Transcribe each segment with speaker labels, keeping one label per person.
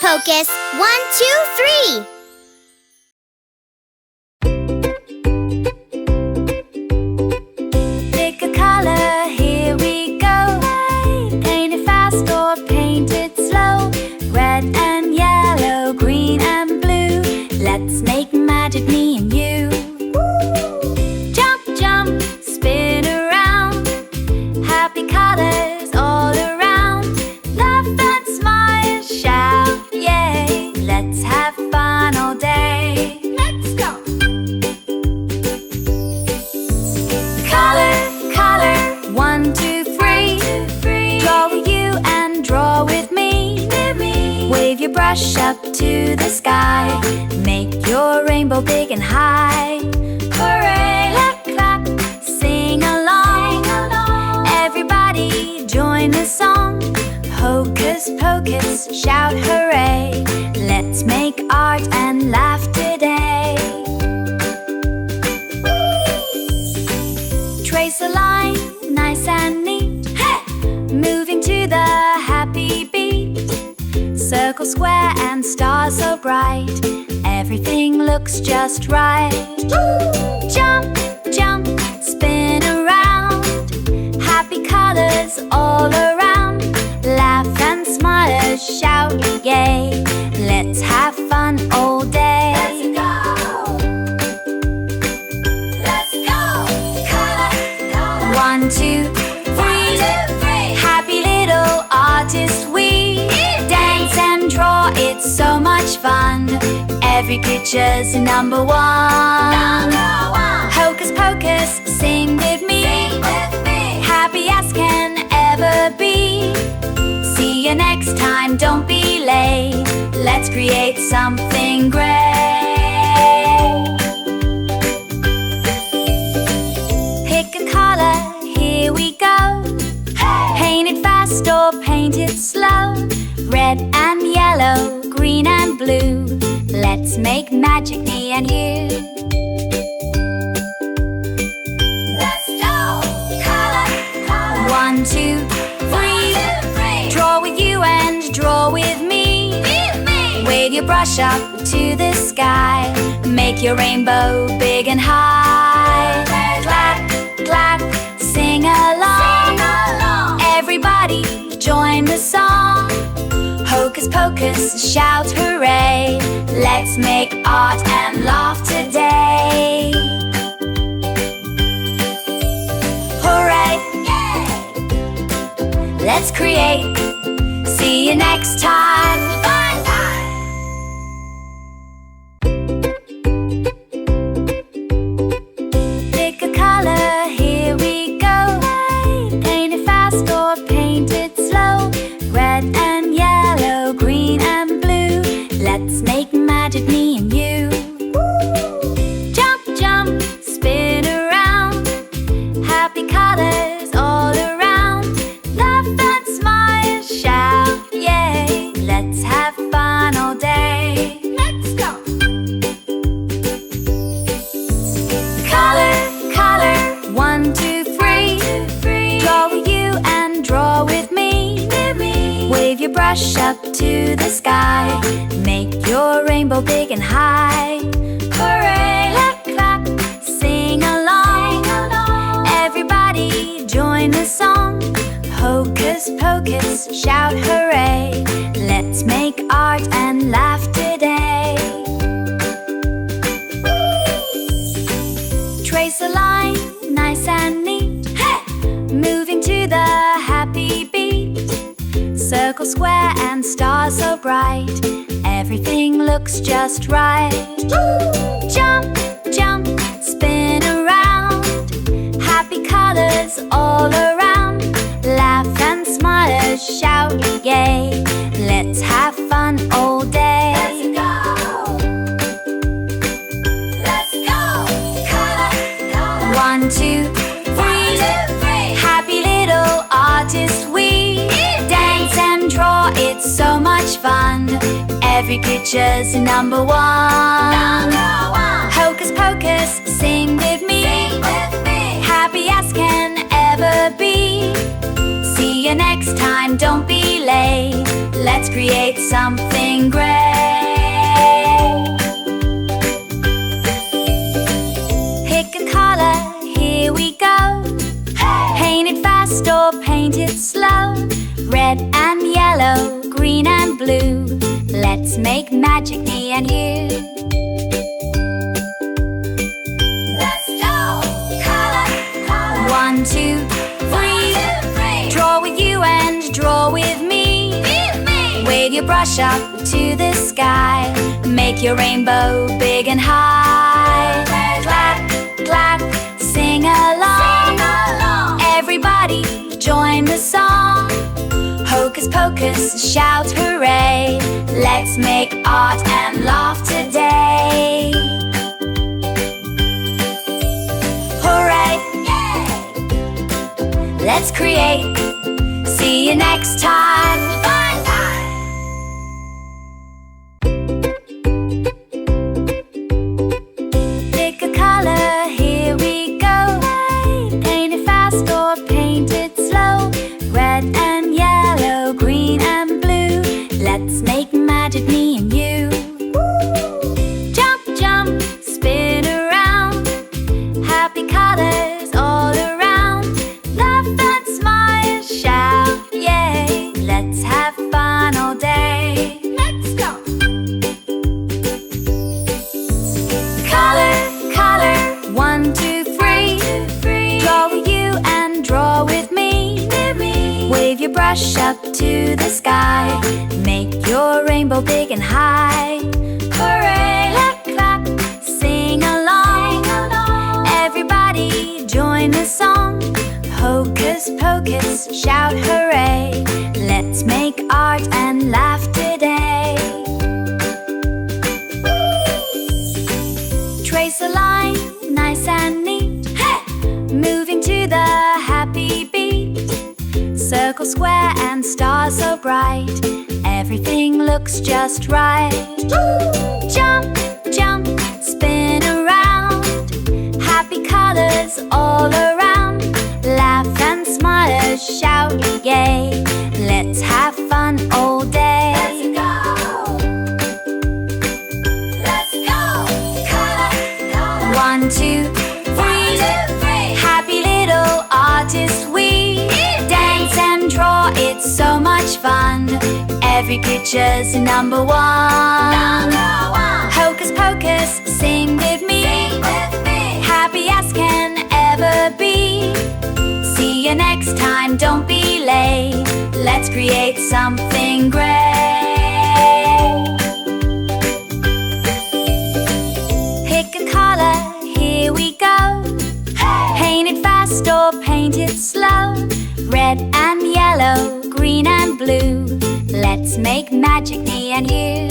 Speaker 1: Pocus. 1, 2, 3.
Speaker 2: Pick a color, here we go. Paint it fast or paint it slow. Red and yellow, green and blue. Let's make magic, me and you. Jump, jump, spin around. Happy colors all around. Laugh and smile, shout, yay. Let's have fun all day. Let's go! Color, color, 1, 2, 3. Draw with you and draw with me. Wave your brush up to the sky. Make your rainbow big and high. Hooray! Clap, clap, sing along. Everybody join the song. Hocus Pocus, shout hooray. Let's make art and laugh today. Trace a line, nice and neat. Hey! Moving to the happy beat. Circle, square and stars so bright. Everything looks just right. Jump, jump, spin around. Happy colors all around. Laugh and smile, shout, yay. Let's have fun all day. Let's go! Let's go! Color, color. 1, 2, 3. Happy little artists we. Dance and draw, it's so much fun. Every picture's number one. Hocus Pocus, sing with me. Happy as can ever be. See you next time, don't be late. Let's create something great. Pick a color, here we go. Paint it fast or paint it slow. Red and yellow, green and blue. Let's make magic, me and you. Let's go! Color, color. 1, 2, 3. Draw with you and draw with me. Wave your brush up to the sky. Make your rainbow big and high. Clap, clap, sing along. Everybody join the song. Hocus Pocus, shout hooray. Let's make art and laugh today. Hooray! Yay! Let's create. See you next time. Fun time! Pick a color, here we go. Paint it fast or paint it slow. Red and yellow, green and blue. Let's make magic, me and you. Jump, jump, spin around. Happy colors all around. Laugh and smile, shout, yay. Let's have fun all day. Let's go! Color, color, 1, 2, 3. Draw with you and draw with me. Wave your brush up to the sky. Make your rainbow big and high. Hooray! Clap, clap, sing along. Everybody join the song. Hocus Pocus, shout hooray. Let's make art and laugh today. Trace a line, nice and neat. Hey! Moving to the happy beat. Circle, square and stars so bright. Everything looks just right. Jump, jump, spin around. Happy colors all around. Laugh and smile, shout, yay. Let's have fun all day. Let's go! Let's go! Color, color. 1, 2, 3. Happy little artists we. Dance and draw, it's so much fun. Every picture's number one. Hocus Pocus, sing with me. Happy as can ever be. See you next time, don't be late. Let's Let's create something great. Pick a color, here we go. Paint it fast or paint it slow. Red and yellow, green and blue. Let's make magic, me and you. Let's go! Color, color. 1, 2, 3. Draw with you and draw with me. Wave your brush up to the sky. Make your rainbow big and high. Clap, clap, sing along. Everybody join the song. Hocus Pocus, shout hooray. Let's make art and laugh today. Hooray! Yay! Let's create. See you next time. Fun time! Pick a color, here we go. Paint it fast or paint it slow. Red and yellow, green and blue. Let's make magic, me and you. Jump, jump, spin around. Happy colors all around. Laugh and smile, shout, yay. Let's have fun all day. Let's go! Color, color, 1, 2, 3. Draw with you and draw with me. Wave your brush up to the sky. Make your rainbow big and high. Hooray! Clap, clap, sing along. Everybody join the song. Hocus Pocus, shout hooray. Let's make art and laugh today. Trace a line, nice and neat. Hey! Moving to the happy beat. Circle, square and stars so bright. Everything looks just right. Jump, jump, spin around. Happy colors all around. Laugh and smile, shout, yay. Let's have fun all day. Let's go! Let's go! Color, color. 1, 2, 3. Happy little artists we. Dance and draw, it's so much fun. Every picture's number one. Hocus Pocus, sing with me. Happy as can ever be. See you next time, don't be late. Let's create something great. Pick a color, here we go. Paint it fast or paint it slow. Red and yellow, green and blue. Let's make magic, me and you.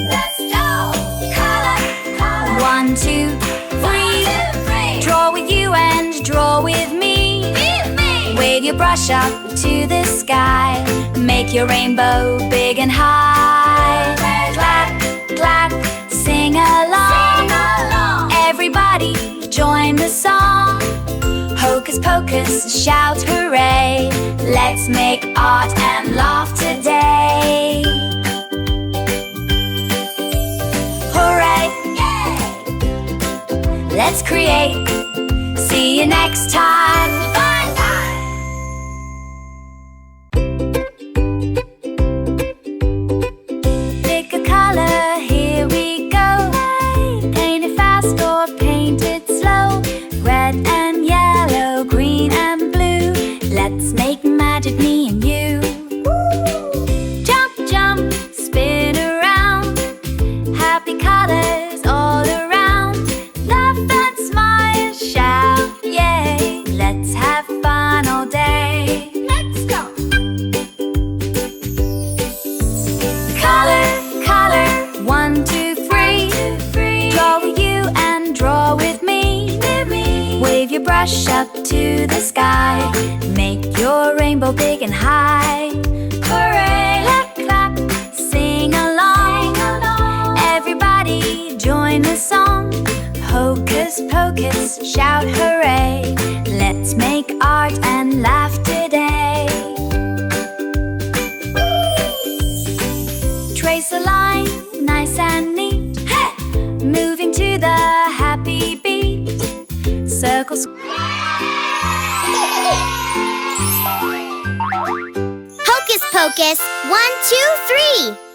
Speaker 2: Let's go! Color, color. 1, 2, 3. Draw with you and draw with me. Wave your brush up to the sky. Make your rainbow big and high. Clap, clap, sing along. Everybody join the song. Hocus Pocus, shout hooray. Let's make art and laugh today. Hooray! Yay! Let's create. See you next time. Fun time! Pick a color, here we go. Paint it fast or paint it slow. Red and yellow, green and blue. Let's make magic, me and you. Jump, jump, spin around. Happy colors all around. Laugh and smile, shout, yay. Let's have fun all day. Let's go! Color, color, 1, 2, 3. Draw with you and draw with me. Wave your brush up to the sky. Make your rainbow big and high. Hooray! Clap, clap, sing along. Everybody join the song. Hocus Pocus, shout hooray. Let's make art and laugh today. Trace a line, nice and neat. Hey! Moving to the happy beat. Circles.
Speaker 1: Hocus Pocus, 1, 2, 3.